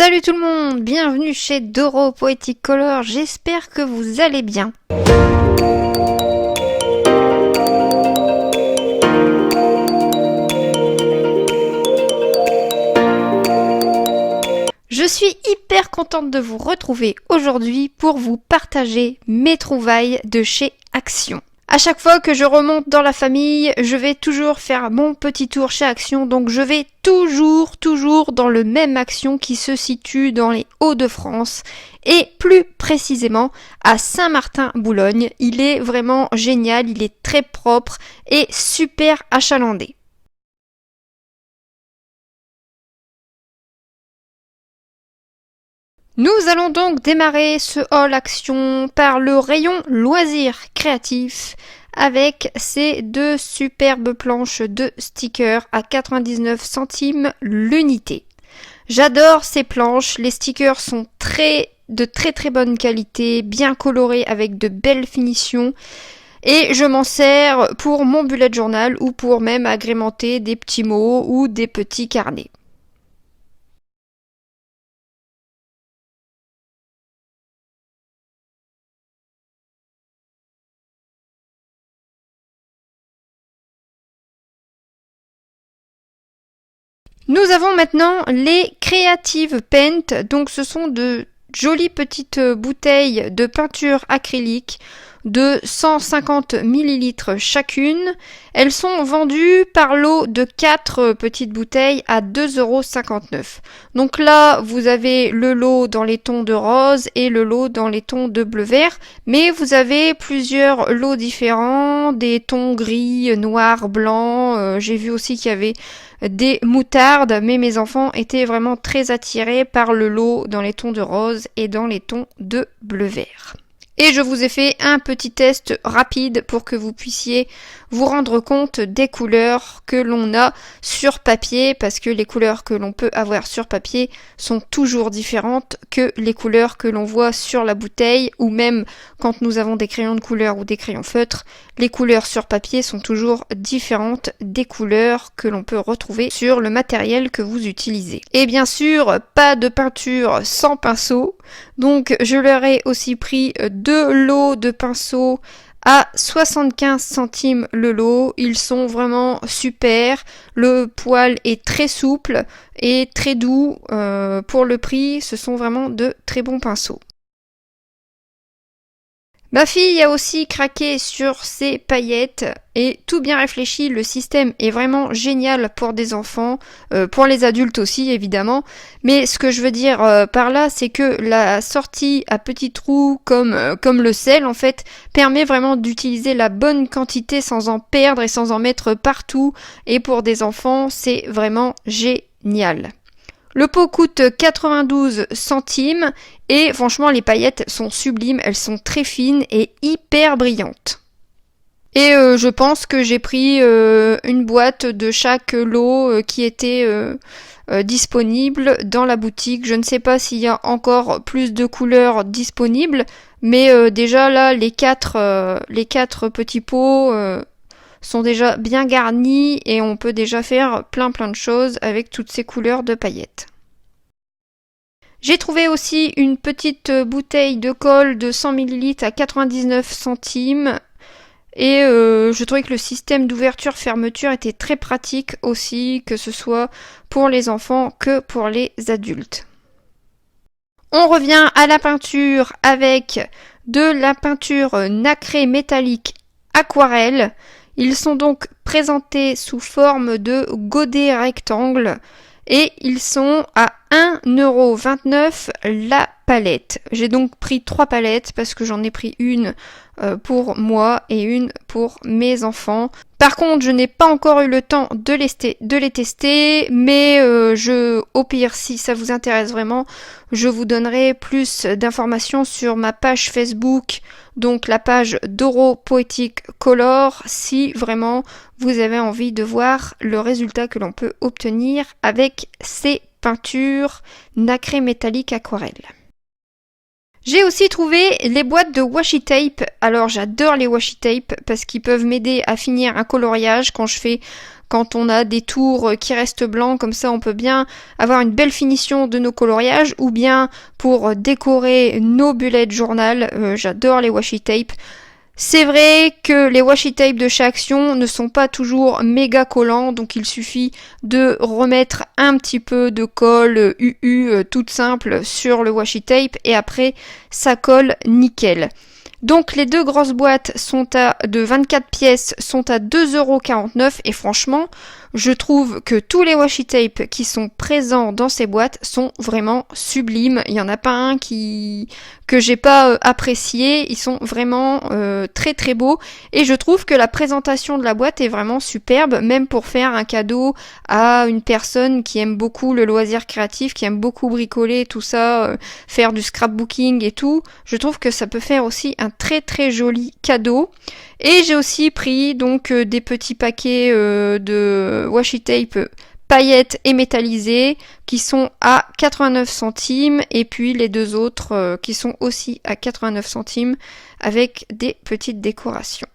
Salut tout le monde, bienvenue chez Doro Poetic Color, j'espère que vous allez bien. Je suis hyper contente de vous retrouver aujourd'hui pour vous partager mes trouvailles de chez Action. À chaque fois que je remonte dans la famille, je vais toujours faire mon petit tour chez Action, donc je vais toujours dans le même Action qui se situe dans les Hauts-de-France et plus précisément à Saint-Martin-Boulogne. Il est vraiment génial, il est très propre et super achalandé. Nous allons donc démarrer ce haul action par le rayon loisirs créatifs avec ces deux superbes planches de stickers à 99 centimes l'unité. J'adore ces planches, les stickers sont de très bonne qualité, bien colorés avec de belles finitions. Et je m'en sers pour mon bullet journal ou pour même agrémenter des petits mots ou des petits carnets. Nous avons maintenant les Creative Paint, donc ce sont de jolies petites bouteilles de peinture acrylique de 150 ml chacune. Elles sont vendues par lot de 4 petites bouteilles à 2,59 €. Donc là, vous avez le lot dans les tons de rose et le lot dans les tons de bleu-vert, mais vous avez plusieurs lots différents, des tons gris, noir, blanc. J'ai vu aussi qu'il y avait des moutardes, mais mes enfants étaient vraiment très attirés par le lot dans les tons de rose et dans les tons de bleu-vert. Et je vous ai fait un petit test rapide pour que vous puissiez vous rendre compte des couleurs que l'on a sur papier, parce que les couleurs que l'on peut avoir sur papier sont toujours différentes que les couleurs que l'on voit sur la bouteille, ou même quand nous avons des crayons de couleur ou des crayons feutres, les couleurs sur papier sont toujours différentes des couleurs que l'on peut retrouver sur le matériel que vous utilisez. Et bien sûr, pas de peinture sans pinceau, donc je leur ai aussi pris 2 lots de pinceaux à 75 centimes le lot. Ils sont vraiment super, le poil est très souple et très doux. Pour le prix, ce sont vraiment de très bons pinceaux. Ma fille a aussi craqué sur ses paillettes et tout bien réfléchi, le système est vraiment génial pour des enfants, pour les adultes aussi évidemment, mais ce que je veux dire par là, c'est que la sortie à petits trous comme le sel en fait, permet vraiment d'utiliser la bonne quantité sans en perdre et sans en mettre partout, et pour des enfants c'est vraiment génial. Le pot coûte 92 centimes et franchement les paillettes sont sublimes, elles sont très fines et hyper brillantes. Et je pense que j'ai pris une boîte de chaque lot qui était disponible dans la boutique. Je ne sais pas s'il y a encore plus de couleurs disponibles, mais déjà là les quatre petits pots sont déjà bien garnis et on peut déjà faire plein de choses avec toutes ces couleurs de paillettes. J'ai trouvé aussi une petite bouteille de colle de 100 ml à 99 centimes et je trouvais que le système d'ouverture-fermeture était très pratique aussi, que ce soit pour les enfants que pour les adultes. On revient à la peinture avec de la peinture nacrée métallique aquarelle. Ils sont donc présentés sous forme de godets rectangles et ils sont à 1,29 € la palette. J'ai donc pris 3 palettes parce que j'en ai pris une pour moi et une pour mes enfants. Par contre, je n'ai pas encore eu le temps de les tester, mais au pire, si ça vous intéresse vraiment, je vous donnerai plus d'informations sur ma page Facebook, donc la page Doro Poetic Color, si vraiment vous avez envie de voir le résultat que l'on peut obtenir avec ces peintures nacrées métalliques aquarelles. J'ai aussi trouvé les boîtes de washi tape. Alors j'adore les washi tape parce qu'ils peuvent m'aider à finir un coloriage quand on a des tours qui restent blancs, comme ça on peut bien avoir une belle finition de nos coloriages, ou bien pour décorer nos bullet journal. J'adore les washi tape. C'est vrai que les washi tape de chez Action ne sont pas toujours méga collants, donc il suffit de remettre un petit peu de colle UU toute simple sur le washi tape et après ça colle nickel. Donc les deux grosses boîtes de 24 pièces sont à 2,49€ et franchement, je trouve que tous les washi tape qui sont présents dans ces boîtes sont vraiment sublimes. Il n'y en a pas un que j'ai pas apprécié. Ils sont vraiment très très beaux et je trouve que la présentation de la boîte est vraiment superbe, même pour faire un cadeau à une personne qui aime beaucoup le loisir créatif, qui aime beaucoup bricoler, tout ça, faire du scrapbooking et tout. Je trouve que ça peut faire aussi un très très joli cadeau. Et j'ai aussi pris donc des petits paquets de washi tape paillettes et métallisées qui sont à 89 centimes et puis les deux autres qui sont aussi à 89 centimes avec des petites décorations.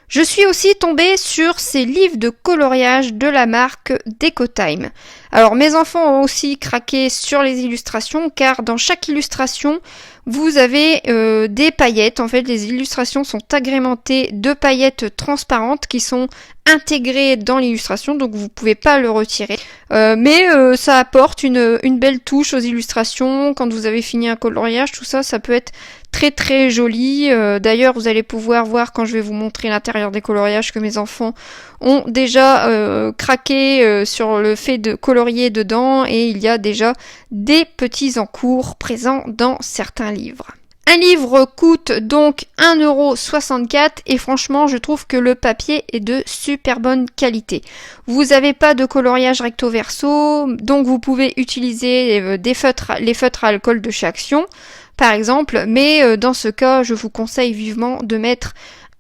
Je suis aussi tombée sur ces livres de coloriage de la marque DecoTime. Alors mes enfants ont aussi craqué sur les illustrations car dans chaque illustration vous avez des paillettes. En fait les illustrations sont agrémentées de paillettes transparentes qui sont intégrées dans l'illustration, donc vous pouvez pas le retirer. Mais ça apporte une belle touche aux illustrations. Quand vous avez fini un coloriage, tout ça, ça peut être très très joli. D'ailleurs, vous allez pouvoir voir quand je vais vous montrer l'intérieur des coloriages que mes enfants ont déjà craqué sur le fait de colorier dedans et il y a déjà des petits encours présents dans certains livres. Un livre coûte donc 1,64€ et franchement je trouve que le papier est de super bonne qualité. Vous n'avez pas de coloriage recto verso, donc vous pouvez utiliser les feutres à alcool de chez Action par exemple, mais dans ce cas je vous conseille vivement de mettre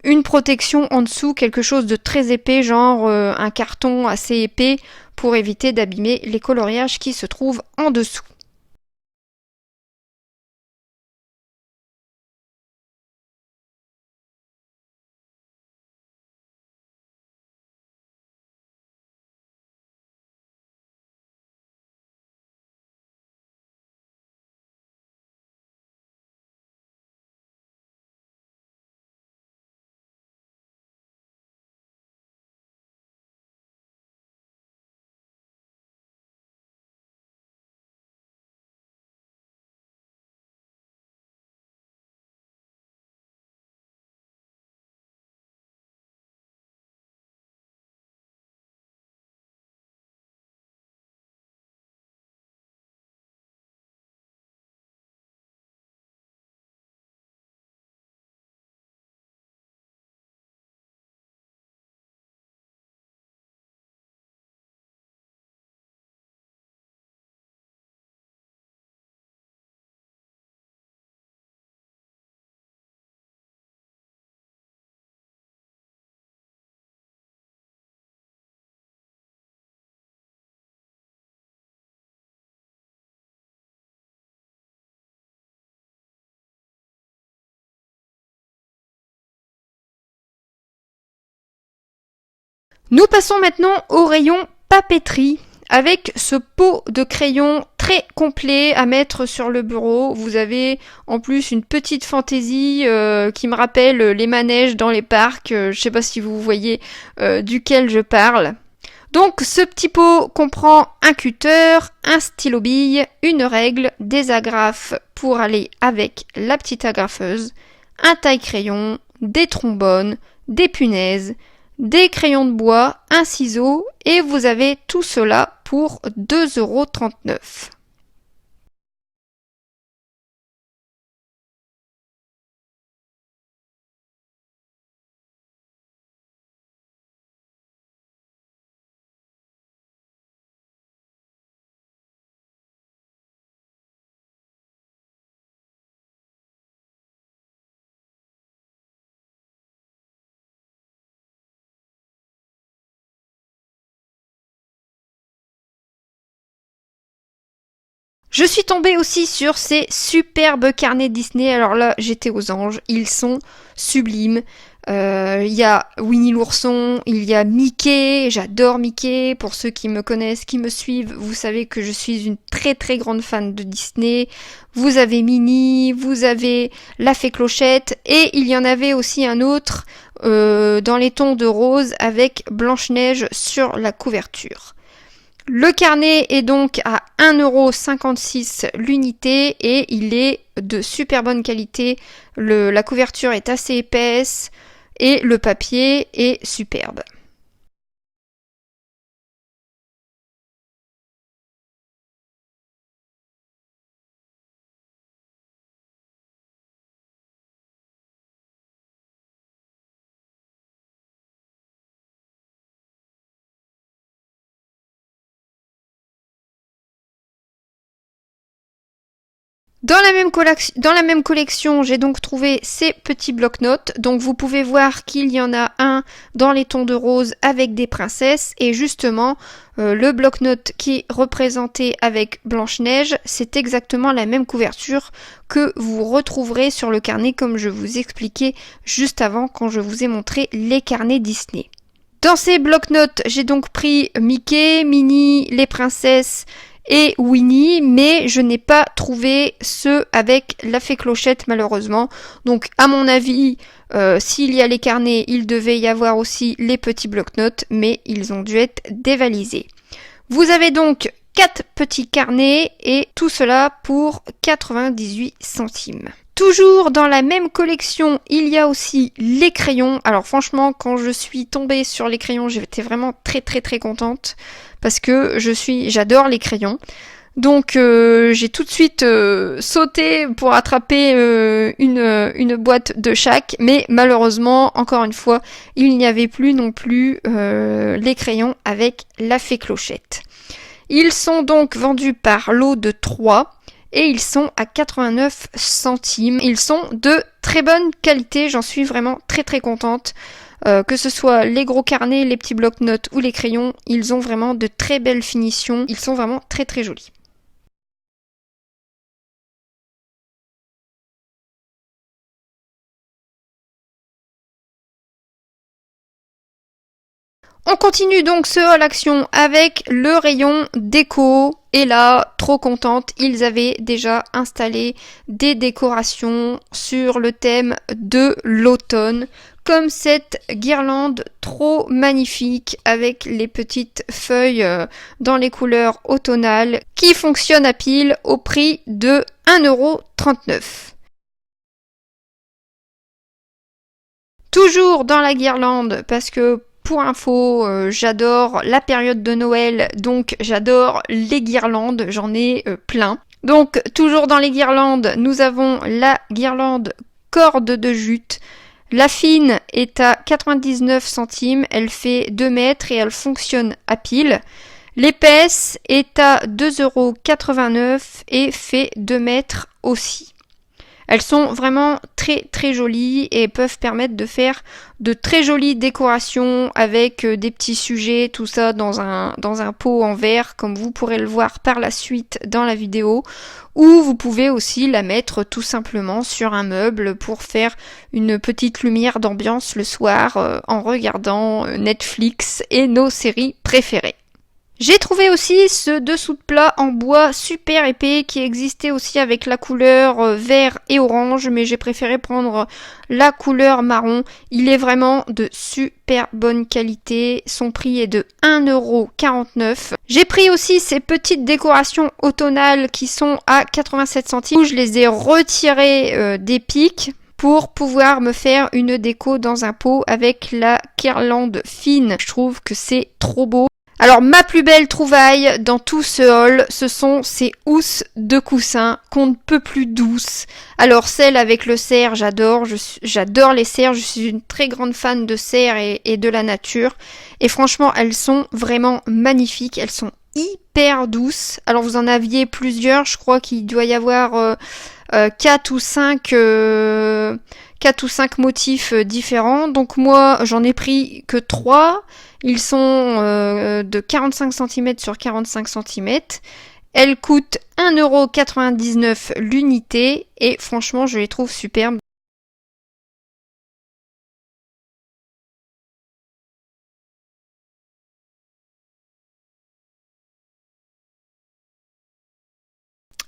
une protection en dessous, quelque chose de très épais, genre un carton assez épais pour éviter d'abîmer les coloriages qui se trouvent en dessous. Nous passons maintenant au rayon papeterie avec ce pot de crayon très complet à mettre sur le bureau. Vous avez en plus une petite fantaisie qui me rappelle les manèges dans les parcs. Je sais pas si vous voyez duquel je parle. Donc ce petit pot comprend un cutter, un stylo bille, une règle, des agrafes pour aller avec la petite agrafeuse, un taille-crayon, des trombones, des punaises, des crayons de bois, un ciseau et vous avez tout cela pour 2,39€. Je suis tombée aussi sur ces superbes carnets Disney. Alors là, j'étais aux anges. Ils sont sublimes. Il y a Winnie l'ourson, il y a Mickey. J'adore Mickey. Pour ceux qui me connaissent, qui me suivent, vous savez que je suis une très très grande fan de Disney. Vous avez Minnie, vous avez la Fée Clochette. Et il y en avait aussi un autre dans les tons de rose avec Blanche-Neige sur la couverture. Le carnet est donc à 1,56€ l'unité et il est de super bonne qualité. La couverture est assez épaisse et le papier est superbe. Dans la même collection, j'ai donc trouvé ces petits bloc-notes. Donc vous pouvez voir qu'il y en a un dans les tons de rose avec des princesses. Et justement, le bloc-notes qui est représenté avec Blanche-Neige, c'est exactement la même couverture que vous retrouverez sur le carnet comme je vous expliquais juste avant quand je vous ai montré les carnets Disney. Dans ces bloc-notes, j'ai donc pris Mickey, Minnie, les princesses et Winnie, mais je n'ai pas trouvé ceux avec la Fée Clochette malheureusement. Donc à mon avis, s'il y a les carnets, il devait y avoir aussi les petits bloc-notes, mais ils ont dû être dévalisés. Vous avez donc 4 petits carnets et tout cela pour 98 centimes. Toujours dans la même collection, il y a aussi les crayons. Alors franchement, quand je suis tombée sur les crayons, j'étais vraiment très très très contente parce que j'adore les crayons. Donc j'ai tout de suite sauté pour attraper une boîte de chaque, mais malheureusement, encore une fois, il n'y avait plus non plus les crayons avec la Fée Clochette. Ils sont donc vendus par lot de 3. Et ils sont à 89 centimes. Ils sont de très bonne qualité, j'en suis vraiment très très contente. Que ce soit les gros carnets, les petits bloc-notes ou les crayons, ils ont vraiment de très belles finitions. Ils sont vraiment très très jolis. On continue donc ce haul action avec le rayon déco. Et là, trop contente, ils avaient déjà installé des décorations sur le thème de l'automne. Comme cette guirlande trop magnifique avec les petites feuilles dans les couleurs automnales qui fonctionne à pile au prix de 1,39€. Toujours dans la guirlande parce que pour info, j'adore la période de Noël, donc j'adore les guirlandes, j'en ai plein. Donc toujours dans les guirlandes, nous avons la guirlande corde de jute. La fine est à 99 centimes, elle fait 2 mètres et elle fonctionne à pile. L'épaisse est à 2,89€ et fait 2 mètres aussi. Elles sont vraiment très très jolies et peuvent permettre de faire de très jolies décorations avec des petits sujets, tout ça dans un pot en verre comme vous pourrez le voir par la suite dans la vidéo. Ou vous pouvez aussi la mettre tout simplement sur un meuble pour faire une petite lumière d'ambiance le soir en regardant Netflix et nos séries préférées. J'ai trouvé aussi ce dessous de plat en bois super épais qui existait aussi avec la couleur vert et orange, mais j'ai préféré prendre la couleur marron. Il est vraiment de super bonne qualité, son prix est de 1,49€. J'ai pris aussi ces petites décorations automnales qui sont à 87 centimes, où je les ai retirées des pics pour pouvoir me faire une déco dans un pot avec la guirlande fine. Je trouve que c'est trop beau. Alors ma plus belle trouvaille dans tout ce haul, ce sont ces housses de coussin qu'on ne peut plus douces. Alors celle avec le cerf, j'adore les cerfs, je suis une très grande fan de cerfs et de la nature. Et franchement, elles sont vraiment magnifiques, elles sont hyper douces. Alors vous en aviez plusieurs, je crois qu'il doit y avoir 4 ou 5 motifs différents. Donc moi, j'en ai pris que 3. Ils sont de 45 cm sur 45 cm Elles coûtent 1,99€ l'unité et franchement je les trouve superbes.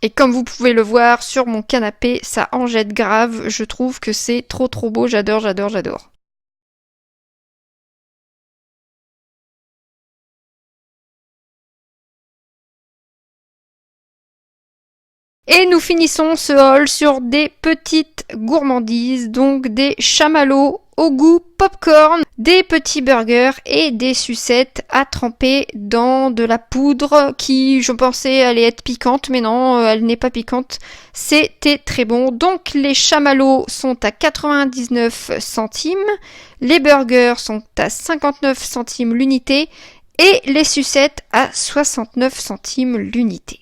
Et comme vous pouvez le voir sur mon canapé, ça en jette grave. Je trouve que c'est trop beau. J'adore, j'adore, j'adore. Et nous finissons ce haul sur des petites gourmandises, donc des chamallows au goût popcorn, des petits burgers et des sucettes à tremper dans de la poudre qui, je pensais, allait être piquante, mais non, elle n'est pas piquante. C'était très bon. Donc les chamallows sont à 99 centimes, les burgers sont à 59 centimes l'unité et les sucettes à 69 centimes l'unité.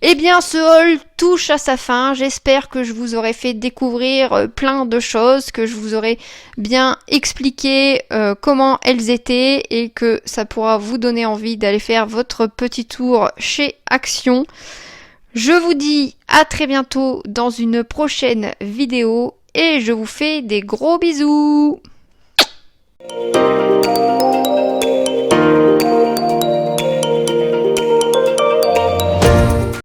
Eh bien, ce haul touche à sa fin. J'espère que je vous aurai fait découvrir plein de choses, que je vous aurai bien expliqué comment elles étaient et que ça pourra vous donner envie d'aller faire votre petit tour chez Action. Je vous dis à très bientôt dans une prochaine vidéo et je vous fais des gros bisous.